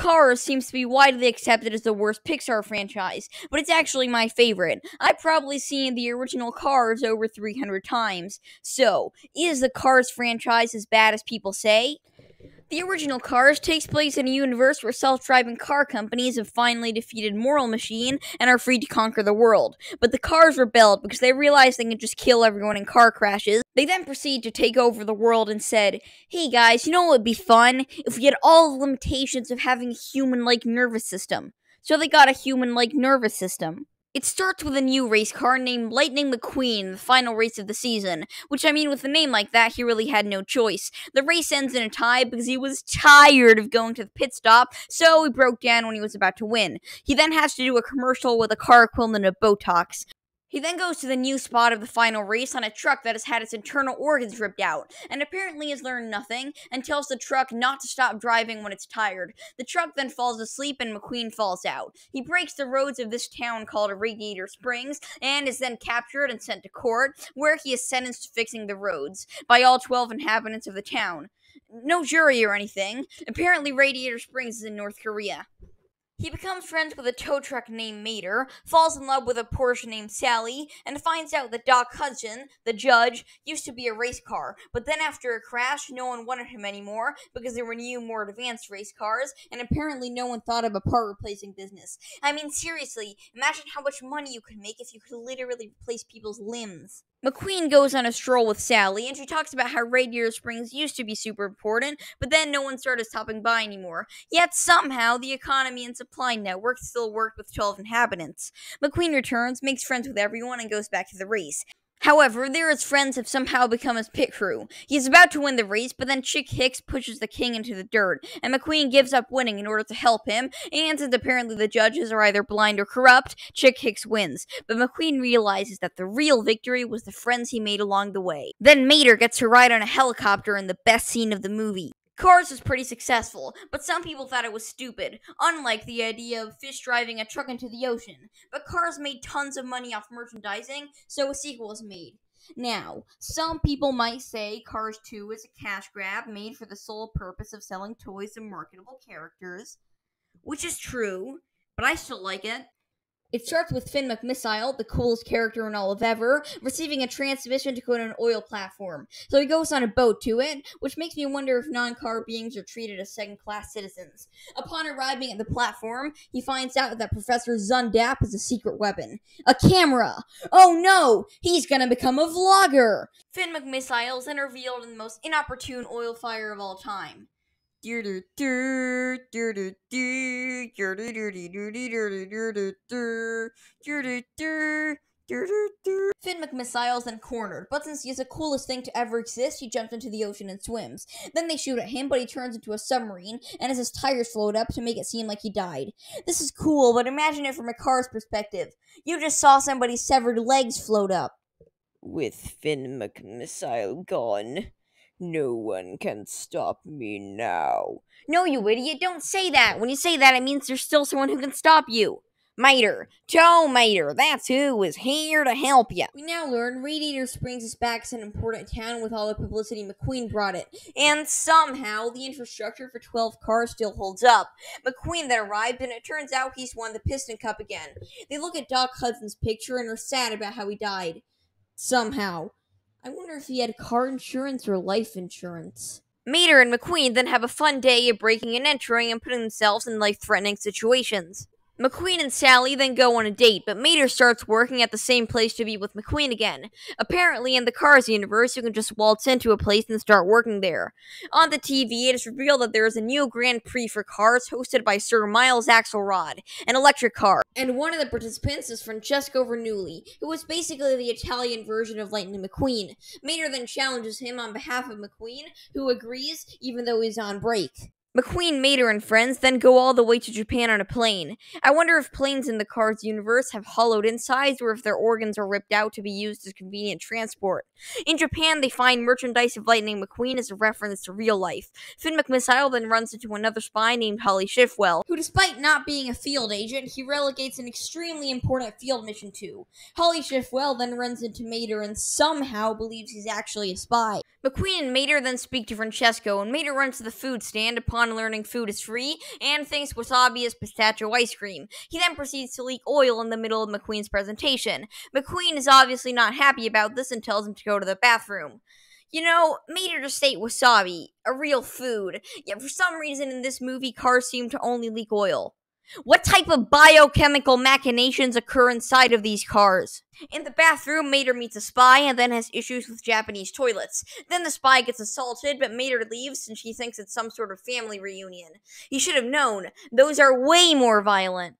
Cars seems to be widely accepted as the worst Pixar franchise, but it's actually my favorite. I've probably seen the original Cars over 300 times. So, is the Cars franchise as bad as people say? The original Cars takes place in a universe where self-driving car companies have finally defeated Moral Machine and are free to conquer the world. But the Cars rebelled because they realized they can just kill everyone in car crashes. They then proceed to take over the world and said, "Hey guys, you know what would be fun? If we had all the limitations of having a human-like nervous system." So they got a human-like nervous system. It starts with a new race car named Lightning Mcqueen, the final race of the season. Which, I mean, with a name like that, he really had no choice. The race ends in a tie because he was tired of going to the pit stop, so he broke down when he was about to win. He then has to do a commercial with a car equivalent of Botox. He then goes to the new spot of the final race on a truck that has had its internal organs ripped out, and apparently has learned nothing, and tells the truck not to stop driving when it's tired. The truck then falls asleep and Mcqueen falls out. He breaks the roads of this town called Radiator Springs, and is then captured and sent to court, where he is sentenced to fixing the roads, by all 12 inhabitants of the town. No jury or anything. Apparently Radiator Springs is in North Korea. He becomes friends with a tow truck named Mater, falls in love with a Porsche named Sally, and finds out that Doc Hudson, the judge, used to be a race car, but then after a crash, no one wanted him anymore because there were new, more advanced race cars, and apparently no one thought of a part replacing business. I mean, seriously, imagine how much money you could make if you could literally replace people's limbs. Mcqueen goes on a stroll with Sally, and she talks about how Radiator Springs used to be super important, but then no one started stopping by anymore. Yet somehow, the economy and supply network still worked with 12 inhabitants. Mcqueen returns, makes friends with everyone, and goes back to the race. However, his friends have somehow become his pit crew. He is about to win the race, but then Chick Hicks pushes the king into the dirt, and Mcqueen gives up winning in order to help him, and since apparently the judges are either blind or corrupt, Chick Hicks wins. But Mcqueen realizes that the real victory was the friends he made along the way. Then Mater gets to ride on a helicopter in the best scene of the movie. Cars was pretty successful, but some people thought it was stupid, unlike the idea of fish driving a truck into the ocean. But Cars made tons of money off merchandising, so a sequel was made. Now, some people might say Cars 2 is a cash grab made for the sole purpose of selling toys and marketable characters, which is true, but I still like it. It starts with Finn McMissile, the coolest character in all of ever, receiving a transmission to go to an oil platform. So he goes on a boat to it, which makes me wonder if non-car beings are treated as second-class citizens. Upon arriving at the platform, he finds out that Professor Zundap has a secret weapon. A camera! Oh no! He's gonna become a vlogger! Finn McMissile is then revealed in the most inopportune oil fire of all time. Finn McMissile is then cornered, but since he is the coolest thing to ever exist, he jumps into the ocean and swims. Then they shoot at him, but he turns into a submarine, and has his tires float up to make it seem like he died. This is cool, but imagine it from a car's perspective. You just saw somebody's severed legs float up. With Finn McMissile gone, no one can stop me now. No, you idiot, don't say that. When you say that, it means there's still someone who can stop you. Mater, Joe Mater, that's who is here to help you. We now learn Radiator Springs is back as an important town with all the publicity Mcqueen brought it, and somehow the infrastructure for 12 cars still holds up. Mcqueen then arrived, and it turns out he's won the Piston Cup again. They look at Doc Hudson's picture and are sad about how he died. Somehow. I wonder if he had car insurance or life insurance. Mater and Mcqueen then have a fun day of breaking and entering and putting themselves in life-threatening situations. Mcqueen and Sally then go on a date, but Mater starts working at the same place to be with Mcqueen again. Apparently, in the Cars universe, you can just waltz into a place and start working there. On the TV, it is revealed that there is a new Grand Prix for Cars hosted by Sir Miles Axelrod, an electric car. And one of the participants is Francesco Bernoulli, who is basically the Italian version of Lightning McQueen. Mater then challenges him on behalf of McQueen, who agrees, even though he's on break. McQueen, Mater, and friends then go all the way to Japan on a plane. I wonder if planes in the Cars universe have hollowed insides or if their organs are ripped out to be used as convenient transport. In Japan, they find merchandise of Lightning McQueen as a reference to real life. Finn McMissile then runs into another spy named Holly Schiffwell, who despite not being a field agent, he relegates an extremely important field mission to. Holly Schiffwell then runs into Mater and somehow believes he's actually a spy. Mcqueen and Mater then speak to Francesco, and Mater runs to the food stand upon learning food is free and thinks wasabi is pistachio ice cream. He then proceeds to leak oil in the middle of Mcqueen's presentation. Mcqueen is obviously not happy about this and tells him to go to the bathroom. You know, Mater just ate wasabi, a real food, yet for some reason in this movie, cars seem to only leak oil. What type of biochemical machinations occur inside of these cars? In the bathroom, Mater meets a spy and then has issues with Japanese toilets. Then the spy gets assaulted, but Mater leaves since she thinks it's some sort of family reunion. He should have known. Those are way more violent.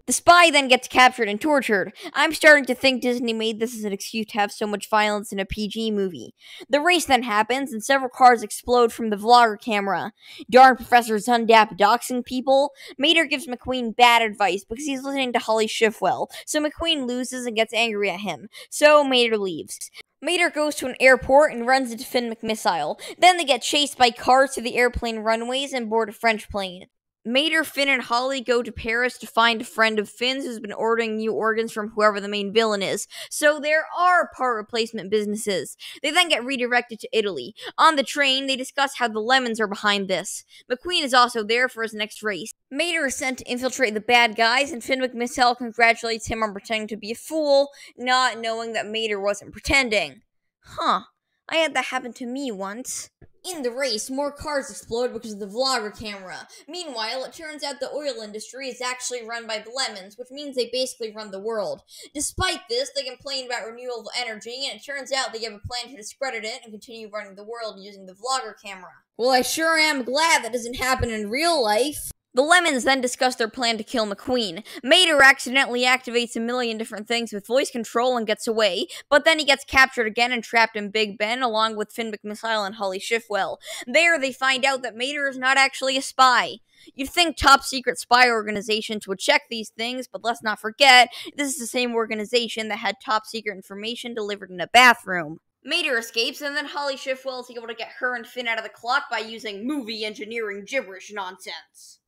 The spy then gets captured and tortured. I'm starting to think Disney made this as an excuse to have so much violence in a PG movie. The race then happens, and several cars explode from the vlogger camera. Darn Professor Zundap doxing people. Mater gives Mcqueen bad advice because he's listening to Holly Shifwell, so Mcqueen loses and gets angry at him. So Mater leaves. Mater goes to an airport and runs into Finn McMissile. Then they get chased by cars to the airplane runways and board a French plane. Mater, Finn, and Holly go to Paris to find a friend of Finn's who's been ordering new organs from whoever the main villain is. So there are part replacement businesses. They then get redirected to Italy. On the train, they discuss how the Lemons are behind this. Mcqueen is also there for his next race. Mater is sent to infiltrate the bad guys, and Finn McMissile congratulates him on pretending to be a fool, not knowing that Mater wasn't pretending. Huh. I had that happen to me once. In the race, more cars explode because of the vlogger camera. Meanwhile, it turns out the oil industry is actually run by the Lemons, which means they basically run the world. Despite this, they complain about renewable energy, and it turns out they have a plan to discredit it and continue running the world using the vlogger camera. Well, I sure am glad that doesn't happen in real life. The Lemons then discuss their plan to kill Mcqueen. Mater accidentally activates a million different things with voice control and gets away, but then he gets captured again and trapped in Big Ben along with Finn McMissile and Holly Shifwell. There they find out that Mater is not actually a spy. You'd think top secret spy organizations would check these things, but let's not forget, this is the same organization that had top secret information delivered in a bathroom. Mater escapes, and then Holly Shifwell is able to get her and Finn out of the clock by using movie engineering gibberish nonsense.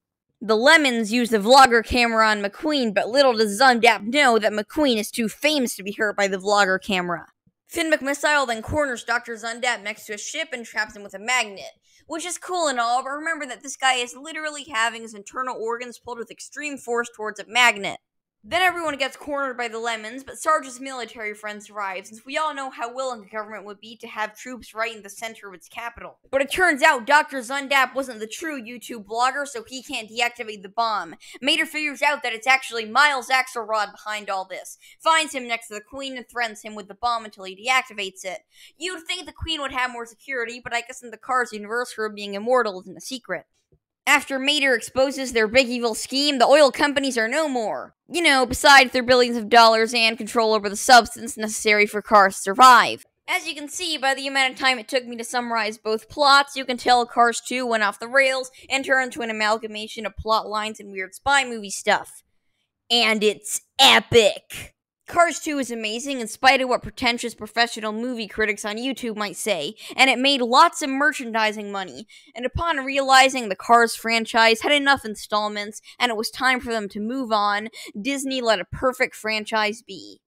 The Lemons use the vlogger camera on Mcqueen, but little does Zundap know that Mcqueen is too famous to be hurt by the vlogger camera. Finn McMissile then corners Dr. Zundap next to a ship and traps him with a magnet. Which is cool and all, but remember that this guy is literally having his internal organs pulled with extreme force towards a magnet. Then everyone gets cornered by the Lemons, but Sarge's military friends arrive, since we all know how willing the government would be to have troops right in the center of its capital. But it turns out Dr. Zundap wasn't the true YouTube blogger, so he can't deactivate the bomb. Mater figures out that it's actually Miles Axelrod behind all this, finds him next to the Queen, and threatens him with the bomb until he deactivates it. You'd think the Queen would have more security, but I guess in the Cars universe, her being immortal isn't a secret. After Mater exposes their big evil scheme, the oil companies are no more. You know, besides their billions of dollars and control over the substance necessary for Cars to survive. As you can see by the amount of time it took me to summarize both plots, you can tell Cars 2 went off the rails and turned into an amalgamation of plot lines and weird spy movie stuff. And it's epic! Cars 2 is amazing in spite of what pretentious professional movie critics on YouTube might say, and it made lots of merchandising money, and upon realizing the Cars franchise had enough installments and it was time for them to move on, Disney let a perfect franchise be.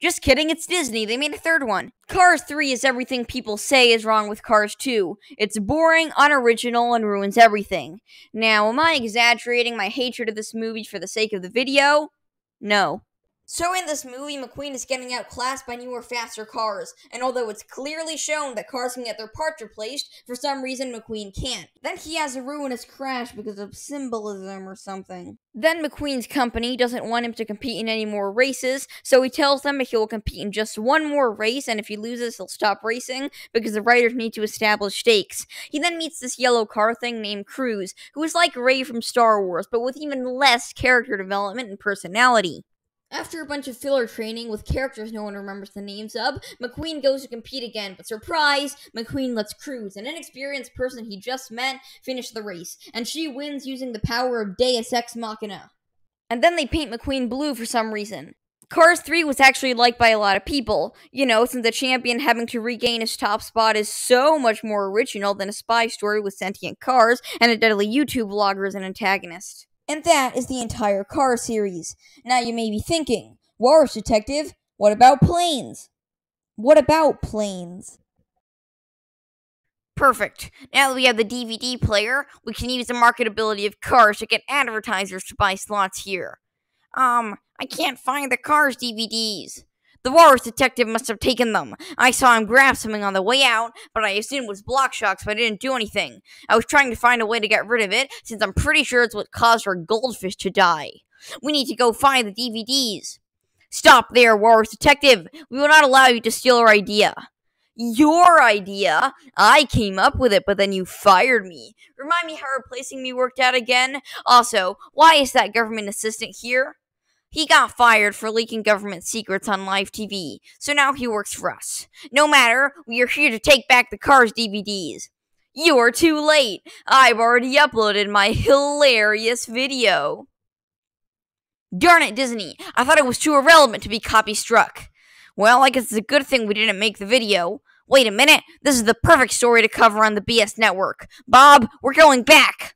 Just kidding, it's Disney, they made a third one. Cars 3 is everything people say is wrong with Cars 2. It's boring, unoriginal, and ruins everything. Now, am I exaggerating my hatred of this movie for the sake of the video? No. So in this movie, Mcqueen is getting outclassed by newer, faster cars, and although it's clearly shown that cars can get their parts replaced, for some reason Mcqueen can't. Then he has a ruinous crash because of symbolism or something. Then Mcqueen's company doesn't want him to compete in any more races, so he tells them he will compete in just one more race, and if he loses, he'll stop racing, because the writers need to establish stakes. He then meets this yellow car thing named Cruz, who is like Rey from Star Wars, but with even less character development and personality. After a bunch of filler training with characters no one remembers the names of, Mcqueen goes to compete again, but surprise, Mcqueen lets Cruz, an inexperienced person he just met, finish the race, and she wins using the power of Deus Ex Machina. And then they paint Mcqueen blue for some reason. Cars 3 was actually liked by a lot of people, you know, since the champion having to regain his top spot is so much more original than a spy story with sentient cars and a deadly YouTube vlogger as an antagonist. And that is the entire Cars series. Now you may be thinking, Walrus Detective, what about planes? What about planes? Perfect. Now that we have the DVD player, we can use the marketability of Cars to get advertisers to buy slots here. I can't find the Cars DVDs. The Walrus detective must have taken them. I saw him grab something on the way out, but I assumed it was block shock, so I didn't do anything. I was trying to find a way to get rid of it, since I'm pretty sure it's what caused our goldfish to die. We need to go find the DVDs. Stop there, Walrus detective. We will not allow you to steal our idea. Your idea? I came up with it, but then you fired me. Remind me how replacing me worked out again? Also, why is that government assistant here? He got fired for leaking government secrets on live TV, so now he works for us. No matter, we are here to take back the Cars DVDs. You're too late. I've already uploaded my hilarious video. Darn it, Disney. I thought it was too irrelevant to be copy-struck. Well, I guess it's a good thing we didn't make the video. Wait a minute, this is the perfect story to cover on the BS network. Bob, we're going back!